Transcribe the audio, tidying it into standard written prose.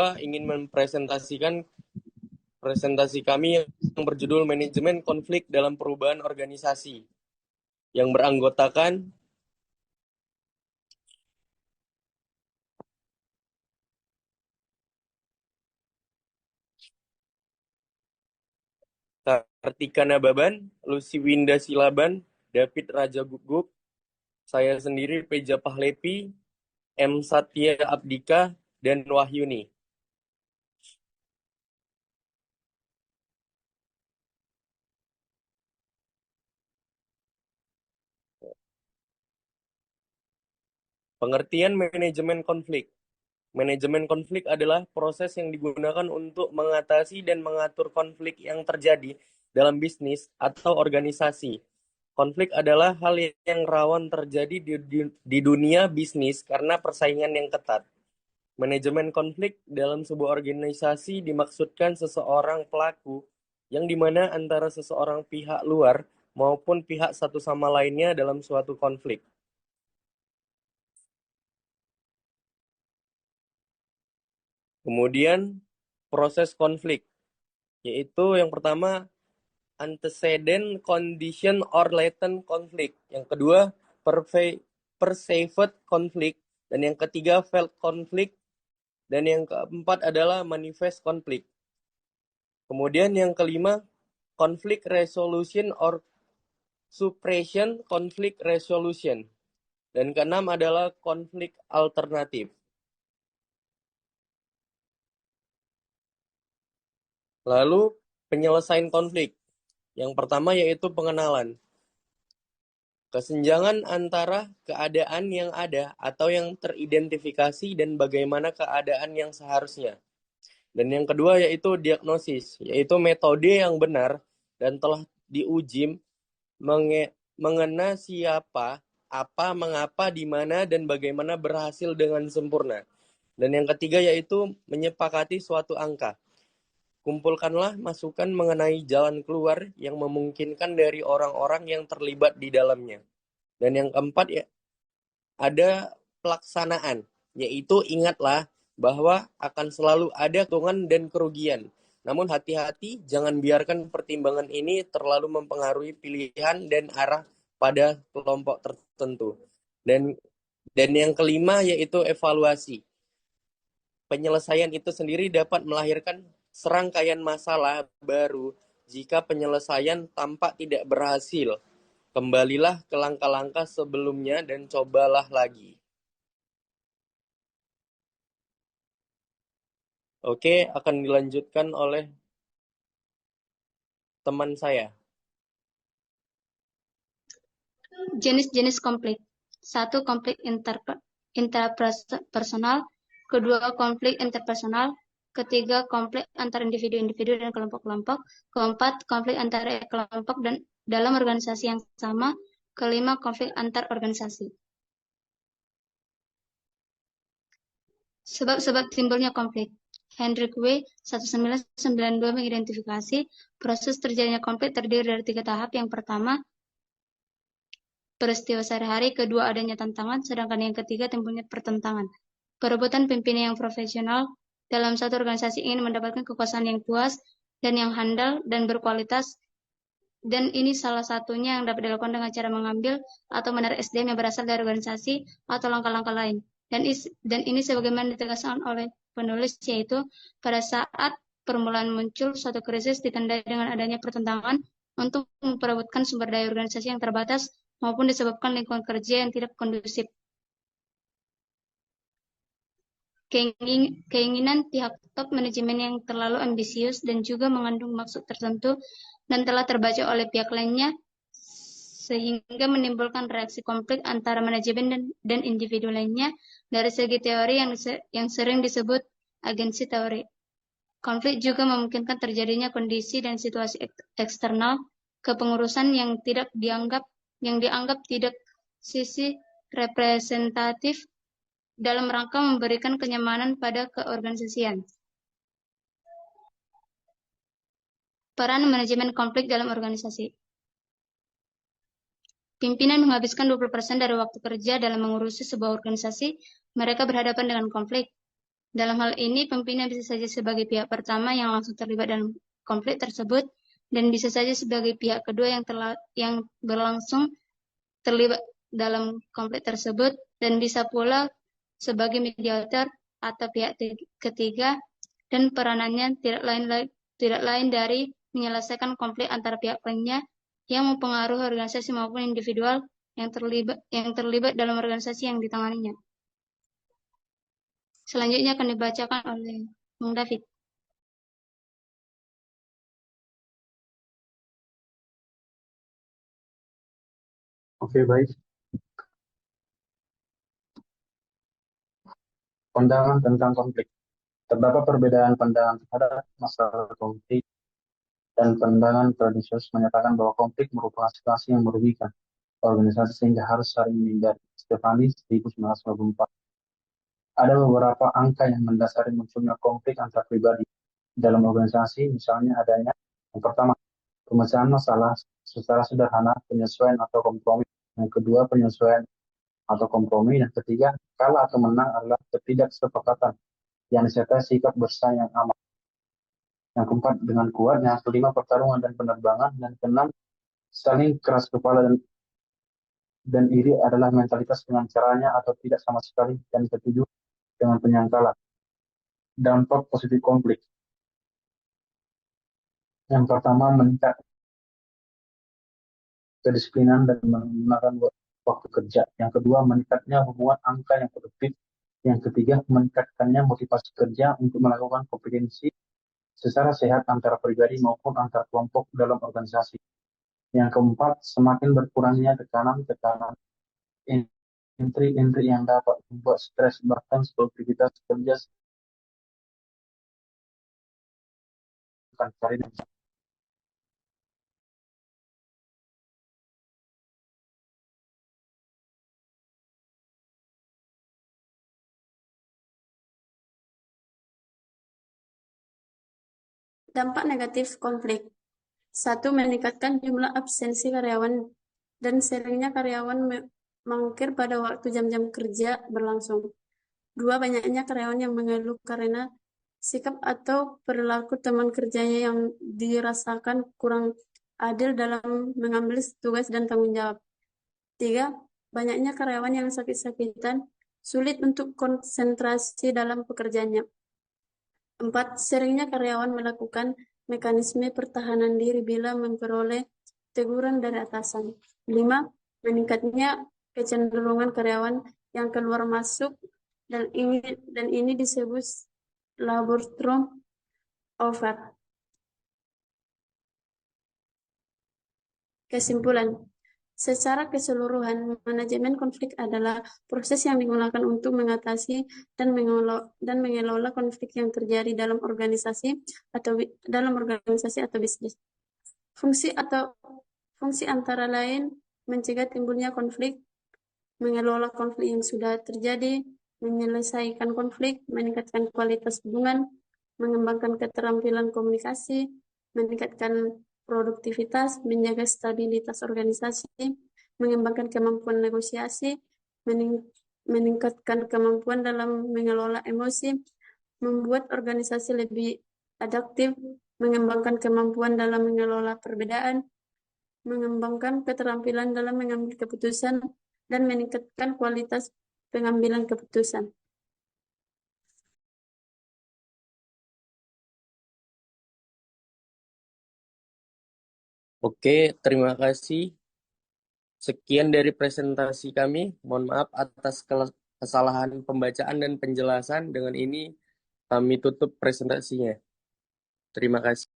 berdua ingin mempresentasikan presentasi kami yang berjudul Manajemen Konflik dalam Perubahan Organisasi, yang beranggotakan Kartika Nababan, Lucy Winda Silaban, David Raja Gugup, saya sendiri Peja Pahlepi, M. Satya Abdika, dan Wahyuni. Pengertian manajemen konflik. Manajemen konflik adalah proses yang digunakan untuk mengatasi dan mengatur konflik yang terjadi dalam bisnis atau organisasi. Konflik adalah hal yang rawan terjadi di dunia bisnis karena persaingan yang ketat. Manajemen konflik dalam sebuah organisasi dimaksudkan seseorang pelaku yang dimana antara seseorang pihak luar maupun pihak satu sama lainnya dalam suatu konflik. Kemudian proses konflik, yaitu yang pertama antecedent condition or latent conflict, yang kedua perceived conflict, dan yang ketiga felt conflict, dan yang keempat adalah manifest conflict. Kemudian yang kelima conflict resolution or suppression conflict resolution, dan keenam adalah konflik alternatif. Lalu penyelesaian konflik. Yang pertama yaitu pengenalan. Kesenjangan antara keadaan yang ada atau yang teridentifikasi dan bagaimana keadaan yang seharusnya. Dan yang kedua yaitu diagnosis, yaitu metode yang benar dan telah diuji mengena siapa, apa, mengapa, di mana, dan bagaimana berhasil dengan sempurna. Dan yang ketiga yaitu menyepakati suatu angka. Kumpulkanlah masukan mengenai jalan keluar yang memungkinkan dari orang-orang yang terlibat di dalamnya. Dan yang keempat ya, ada pelaksanaan, yaitu ingatlah bahwa akan selalu ada keuntungan dan kerugian. Namun hati-hati, jangan biarkan pertimbangan ini terlalu mempengaruhi pilihan dan arah pada kelompok tertentu. Dan yang kelima yaitu evaluasi. Penyelesaian itu sendiri dapat melahirkan serangkaian masalah baru jika penyelesaian tampak tidak berhasil. Kembalilah ke langkah-langkah sebelumnya dan cobalah lagi. Oke, akan dilanjutkan oleh teman saya. Jenis-jenis konflik. 1. Konflik intrapersonal. Kedua, konflik interpersonal. Ketiga, konflik antar individu-individu dan kelompok-kelompok. Keempat, konflik antar kelompok dan dalam organisasi yang sama. Kelima, konflik antar organisasi. Sebab-sebab timbulnya konflik. Hendrik W. 1992 mengidentifikasi proses terjadinya konflik terdiri dari 3 tahap. Yang pertama, peristiwa sehari-hari, kedua adanya tantangan, sedangkan yang ketiga timbulnya pertentangan. Perebutan pimpinan yang profesional dalam satu organisasi ingin mendapatkan kekuasaan yang puas dan yang handal dan berkualitas, dan ini salah satunya yang dapat dilakukan dengan cara mengambil atau menarik SDM yang berasal dari organisasi atau langkah-langkah lain. Dan ini sebagaimana ditegaskan oleh penulis, yaitu pada saat permulaan muncul suatu krisis ditandai dengan adanya pertentangan untuk memperebutkan sumber daya organisasi yang terbatas maupun disebabkan lingkungan kerja yang tidak kondusif. Keinginan pihak top manajemen yang terlalu ambisius dan juga mengandung maksud tertentu dan telah terbaca oleh pihak lainnya sehingga menimbulkan reaksi konflik antara manajemen dan individu lainnya dari segi teori yang sering disebut agensi teori. Konflik juga memungkinkan terjadinya kondisi dan situasi eksternal kepengurusan yang dianggap tidak sisi representatif dalam rangka memberikan kenyamanan pada keorganisasian. Peran manajemen konflik dalam organisasi. Pimpinan menghabiskan 20% dari waktu kerja dalam mengurusi sebuah organisasi. Mereka berhadapan dengan konflik. Dalam hal ini, pimpinan bisa saja sebagai pihak pertama yang langsung terlibat dalam konflik tersebut, dan bisa saja sebagai pihak kedua yang berlangsung terlibat dalam konflik tersebut, dan bisa pula sebagai mediator atau pihak ketiga, dan peranannya tidak lain dari menyelesaikan konflik antara pihak lainnya yang mempengaruhi organisasi maupun individual yang terlibat dalam organisasi yang ditanganinya. Selanjutnya akan dibacakan oleh Bung David. Oke, baik. Pandangan tentang konflik. Terdapat perbedaan pandangan terhadap masalah konflik dan pandangan tradisional menyatakan bahwa konflik merupakan situasi yang merugikan organisasi sehingga harus saling menghindari. Stefani 1994. Ada beberapa angka yang mendasari munculnya konflik antar pribadi dalam organisasi, misalnya adanya yang pertama, pemecahan masalah secara sederhana, penyesuaian atau kompromi. Yang kedua, penyesuaian atau kompromi. Yang ketiga, kalah atau menang adalah ketidaksepakatan yang disertai sikap bersaing yang aman. Yang keempat, dengan kuat. Yang kelima, pertarungan dan penerbangan. Dan keenam, saling keras kepala dan iri adalah mentalitas dengan caranya atau tidak sama sekali. Dan ketujuh, dengan penyangkalan. Dampak positif konflik. Yang pertama, meningkat kedisiplinan dan menggunakan waktu kerja. Yang kedua, meningkatnya hubungan angka yang produktif. Yang ketiga, meningkatkannya motivasi kerja untuk melakukan kompetensi secara sehat antara pribadi maupun antar kelompok dalam organisasi. Yang keempat, semakin berkurangnya tekanan entry yang dapat membuat stres bahkan produktivitas kerja akan cari. Dampak negatif konflik. 1. Meningkatkan jumlah absensi karyawan dan seringnya karyawan mangkir pada waktu jam-jam kerja berlangsung. 2. Banyaknya karyawan yang mengeluh karena sikap atau perilaku teman kerjanya yang dirasakan kurang adil dalam mengambil tugas dan tanggung jawab. 3. Banyaknya karyawan yang sakit-sakitan, sulit untuk konsentrasi dalam pekerjaannya. 4. Seringnya karyawan melakukan mekanisme pertahanan diri bila memperoleh teguran dari atasan. 5. Meningkatnya kecenderungan karyawan yang keluar masuk dan ini disebut laboratorium over. Kesimpulan. Secara keseluruhan, manajemen konflik adalah proses yang digunakan untuk mengatasi dan mengelola konflik yang terjadi dalam organisasi atau bisnis. Fungsi antara lain mencegah timbulnya konflik, mengelola konflik yang sudah terjadi, menyelesaikan konflik, meningkatkan kualitas hubungan, mengembangkan keterampilan komunikasi, meningkatkan produktivitas, menjaga stabilitas organisasi, mengembangkan kemampuan negosiasi, meningkatkan kemampuan dalam mengelola emosi, membuat organisasi lebih adaptif, mengembangkan kemampuan dalam mengelola perbedaan, mengembangkan keterampilan dalam mengambil keputusan, dan meningkatkan kualitas pengambilan keputusan. Oke, terima kasih. Sekian dari presentasi kami. Mohon maaf atas kesalahan pembacaan dan penjelasan. Dengan ini kami tutup presentasinya. Terima kasih.